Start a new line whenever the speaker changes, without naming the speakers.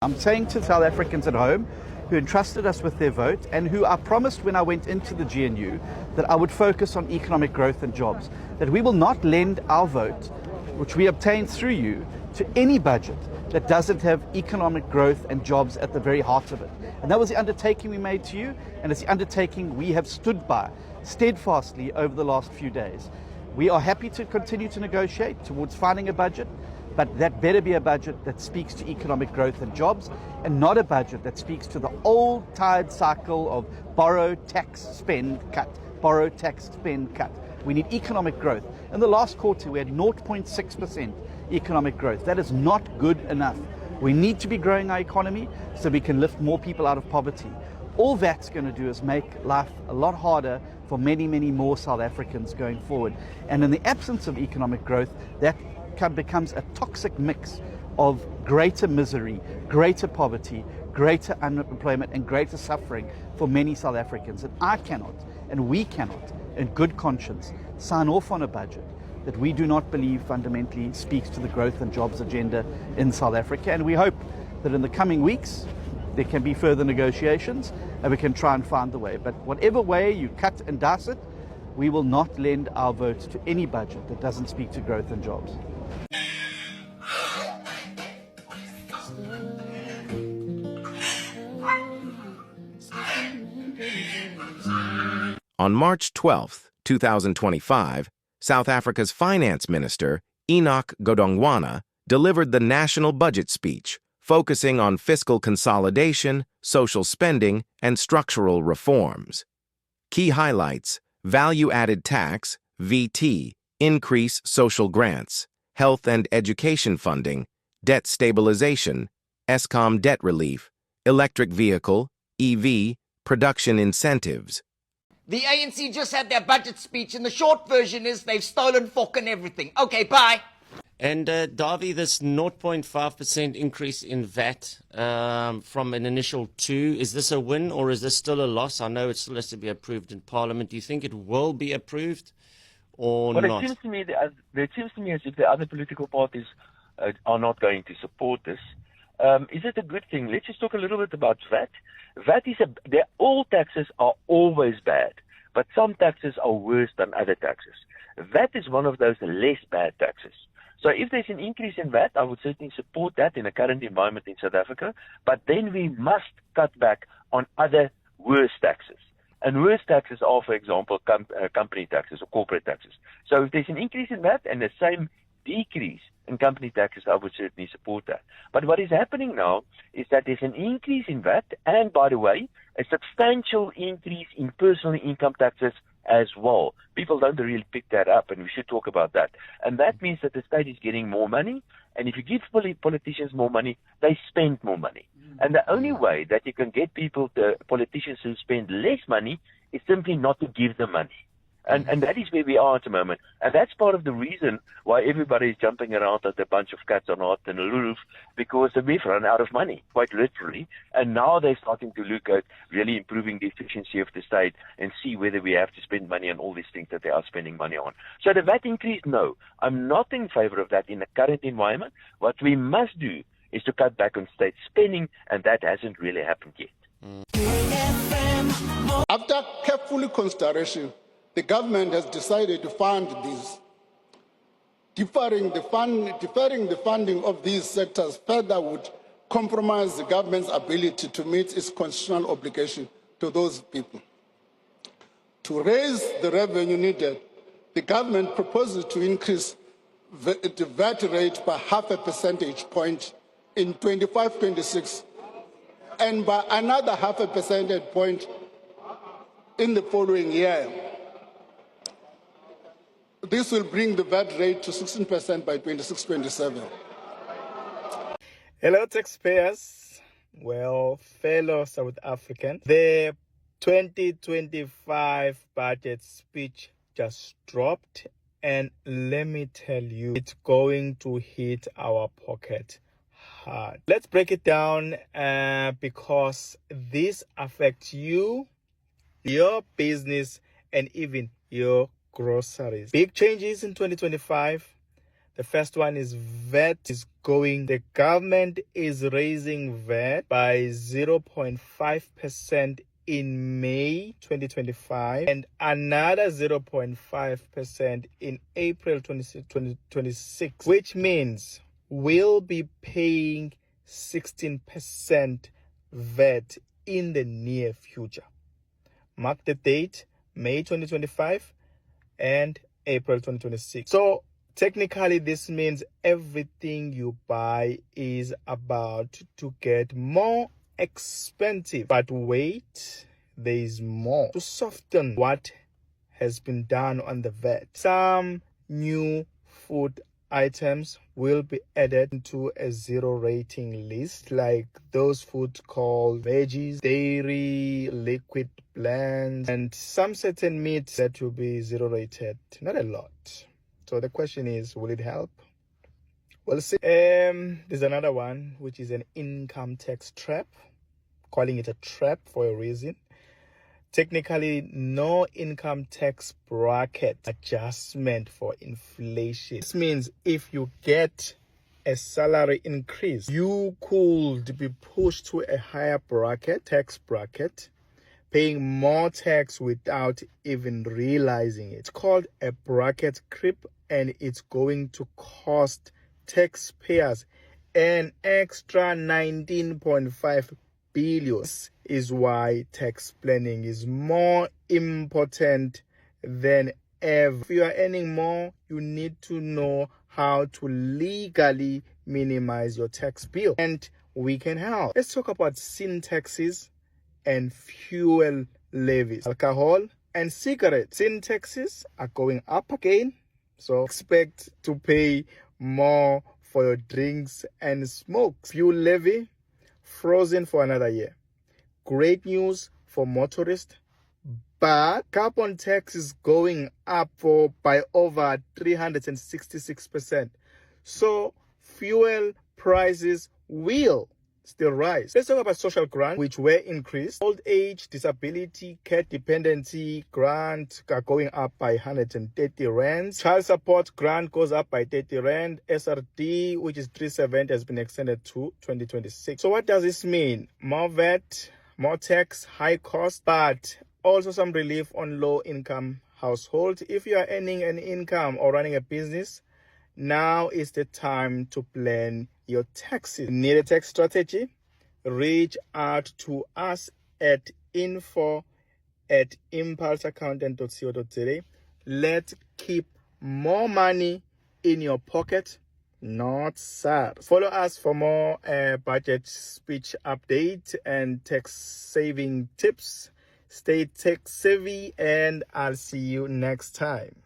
I'm saying to South Africans at home who entrusted us with their vote and who I promised when I went into the GNU that I would focus on economic growth and jobs, that we will not lend our vote, which we obtained through you, to any budget that doesn't have economic growth and jobs at the very heart of it. And that was the undertaking we made to you, and it's the undertaking we have stood by steadfastly over the last few days. We are happy to continue to negotiate towards finding a budget, but that better be a budget that speaks to economic growth and jobs, and not a budget that speaks to the old tired cycle of borrow, tax, spend, cut, borrow, tax, spend, cut. We need economic growth. In the last quarter, we had 0.6% economic growth. That is not good enough. We need to be growing our economy so we can lift more people out of poverty. All that's going to do is make life a lot harder for many, many more South Africans going forward. And in the absence of economic growth, that becomes a toxic mix of greater misery, greater poverty, greater unemployment, and greater suffering for many South Africans. And I cannot, and we cannot, in good conscience, sign off on a budget that we do not believe fundamentally speaks to the growth and jobs agenda in South Africa. And we hope that in the coming weeks there can be further negotiations and we can try and find the way. But whatever way you cut and dice it, we will not lend our vote to any budget that doesn't speak to growth and jobs.
On March 12, 2025, South Africa's Finance Minister, Enoch Godongwana, delivered the national budget speech, focusing on fiscal consolidation, social spending, and structural reforms. Key highlights: value-added tax, VT, increase social grants, health and education funding, debt stabilization, Eskom debt relief, electric vehicle, EV, production incentives.
The ANC just had their budget speech, and the short version is they've stolen fucking everything. Okay, bye.
And Davi, this 0.5% increase in VAT from an initial 2, is this a win or is this still a loss? I know it still has to be approved in Parliament. Do you think it will be approved or not?
It seems to me as if the other political parties are not going to support this. Is it a good thing? Let's just talk a little bit about VAT. All taxes are always bad, but some taxes are worse than other taxes. VAT is one of those less bad taxes. So if there's an increase in VAT, I would certainly support that in the current environment in South Africa, but then we must cut back on other worse taxes. And worse taxes are, for example, company taxes or corporate taxes. So if there's an increase in VAT and the same decrease in company taxes, I would certainly support that. But what is happening now is that there's an increase in VAT and, by the way, a substantial increase in personal income taxes as well. People don't really pick that up, and we should talk about that. And that means that the state is getting more money, and if you give politicians more money, they spend more money. And the only way that you can get politicians who spend less money is simply not to give them money. And that is where we are at the moment. And that's part of the reason why everybody is jumping around like a bunch of cats on hot and roof, because we've run out of money, quite literally. And now they're starting to look at really improving the efficiency of the state and see whether we have to spend money on all these things that they are spending money on. So the VAT increase, no. I'm not in favor of that in the current environment. What we must do is to cut back on state spending, and that hasn't really happened yet.
After careful consideration, the government has decided to fund these. Deferring the funding of these sectors further would compromise the government's ability to meet its constitutional obligation to those people. To raise the revenue needed, the government proposes to increase the VAT rate by 0.5 percentage point in 25-26 and by another 0.5 percentage point in the following year. This will bring the VAT rate to 16% by 26-27.
Hello, taxpayers. Well, fellow South Africans, the 2025 budget speech just dropped, and let me tell you, it's going to hit our pocket hard. Let's break it down because this affects you, your business, and even your groceries. Big changes in 2025. The first one is VAT is going. The government is raising VAT by 0.5% in May 2025 and another 0.5% in April 2026, which means we'll be paying 16% VAT in the near future. Mark the date, May 2025 and April 2026. So technically, this means everything you buy is about to get more expensive. But wait, there is more. To soften what has been done on the VAT, some new food items will be added to a zero rating list, like those foods called veggies, dairy, liquid blends, and some certain meats that will be zero rated. Not a lot. So the question is, will it help? We'll see. There's another one, which is an income tax trap. Calling it a trap for a reason. Technically, no income tax bracket adjustment for inflation. This means if you get a salary increase, you could be pushed to a higher tax bracket, paying more tax without even realizing it. It's called a bracket creep, and it's going to cost taxpayers an extra 19.5 billion. This is why tax planning is more important than ever. If you are earning more, you need to know how to legally minimize your tax bill, and we can help. Let's talk about sin taxes and fuel levies. Alcohol and cigarettes. Sin taxes are going up again, so expect to pay more for your drinks and smoke. Fuel levy frozen for another year. Great news for motorists, but carbon tax is going up by over 366%. So fuel prices will still rise. Let's talk about social grants, which were increased. Old age, disability, care dependency grant are going up by 130 rands. Child support grant goes up by 30 rand. SRD, which is 370, has been extended to 2026. So what does this mean? More VAT, more tax, high cost, but also some relief on low-income households. If you are earning an income or running a business, now is the time to plan your taxes. Need a tax strategy? Reach out to us at info@impulseaccountant.co.za. Let's keep more money in your pocket, not sad. Follow us for more budget speech update and tax saving tips. Stay tech savvy, and I'll see you next time.